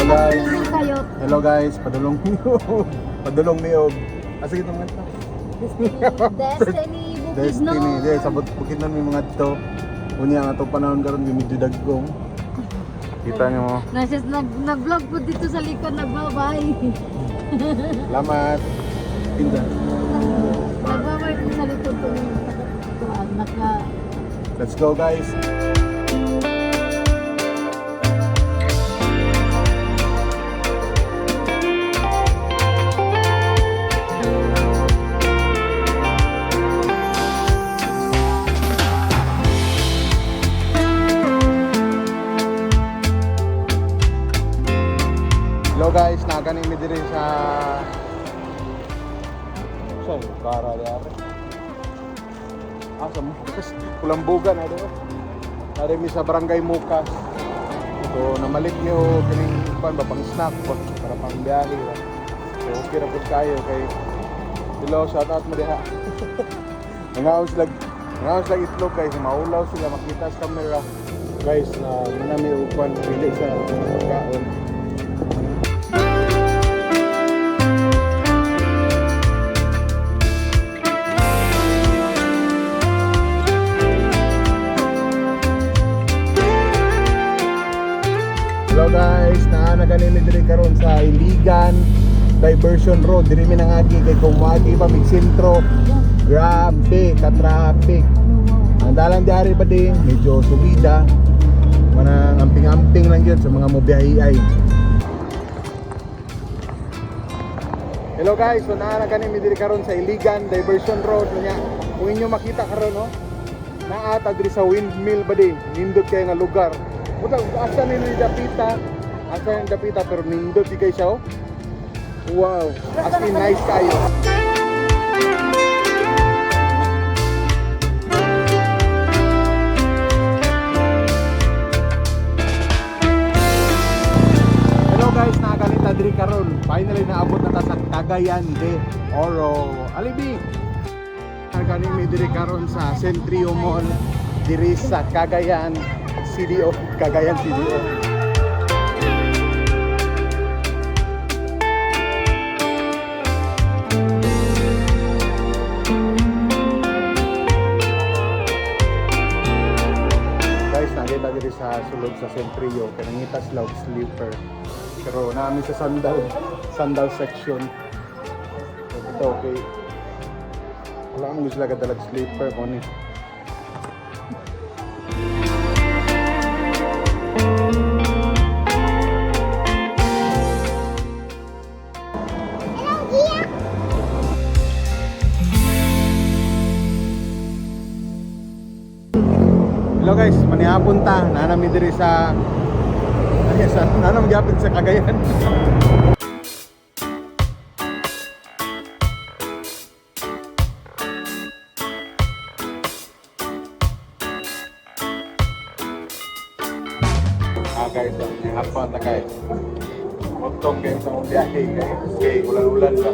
guys. Kayo. Hello guys, padulong niyo. Padulong niyo. Sige itong nga. Destiny, bukid Destiny. no. Di, sabot bukid na may mga ito. Unya nga itong panahon karon medyo dagkong. Kita nyo. Nag-vlog po dito sa likod, nagbabay. Salamat. Tinda. Nagbabay po sa likod ko. Let's go guys. Hello guys, naganin mi diri sa Bara yari. Sa Mukas, Kulambugan na doon. Nari mi sa Barangay Mukas. So namalit niyo kining pan ba pang snack para pang biyahe. So okay ra pud kayo kay hello, shout out mo diha. Nangaos lag itlog guys, maulaw sila makita sa camera. Guys, na nami upan pili sa kaon. Hello guys, naganini diri karon sa Iligan Diversion Road. Diri mi nangagi kay kumagi pa mig sentro. Grabe ka traffic. Ang dalan diari pa din medyo subida. Manang amping-amping lang yun sa mga mobiyahe. Hello guys, so naganini diri karon sa Iligan Diversion Road nya. Kung inyo makita karon no, naata diri sa windmill ba din. Nindot kay nga lugar. Buta asa ni dapita. Asa ni dapita pero nindot di kay siya oh. Wow, as in nice kayo. Hello guys, nakakalita diri karon. Finally naabot na ta sa Cagayan de Oro. Alibi. Nagani mi diri karon sa Centrio Mall diri sa Cagayan CDO, Cagayan CDO. Guys, nakita diri sa sulod sa Centrio, kanangitas law sleeper. Pero namin sa sandal section. So, ito okay. Wala mo sila kadalag sleeper ko ni. Hello guys, manihapon ta. Nanami diri sa nanam gyapon sa Cagayan. Guys, manihapon ta guys. Motong kayo sa mong biyahe guys. Okay, ulan-ulan ba?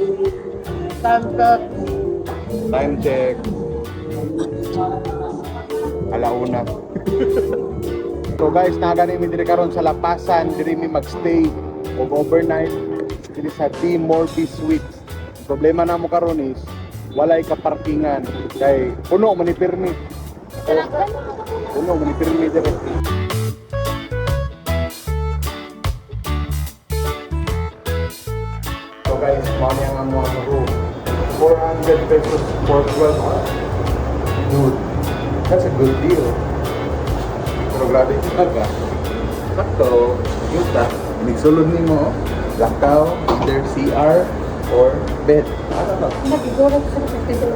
Time check. Alauna. So guys, nagani mi diri karon sa Lapasan, diri mi magstay o overnight diri sa D Morbi Suites. Problema na mo karon is walay ka parkingan kay puno man ni permit. Puno man ni permit diri. So guys, money ang amo ang room. 400 pesos for 12 hours. Good. That's a good deal. Pero grabe yung karga. Sakto, yuta. Nagsulod ni mo, lakaw, either CR or bed. Ano to? Nagigurot sa kapitid.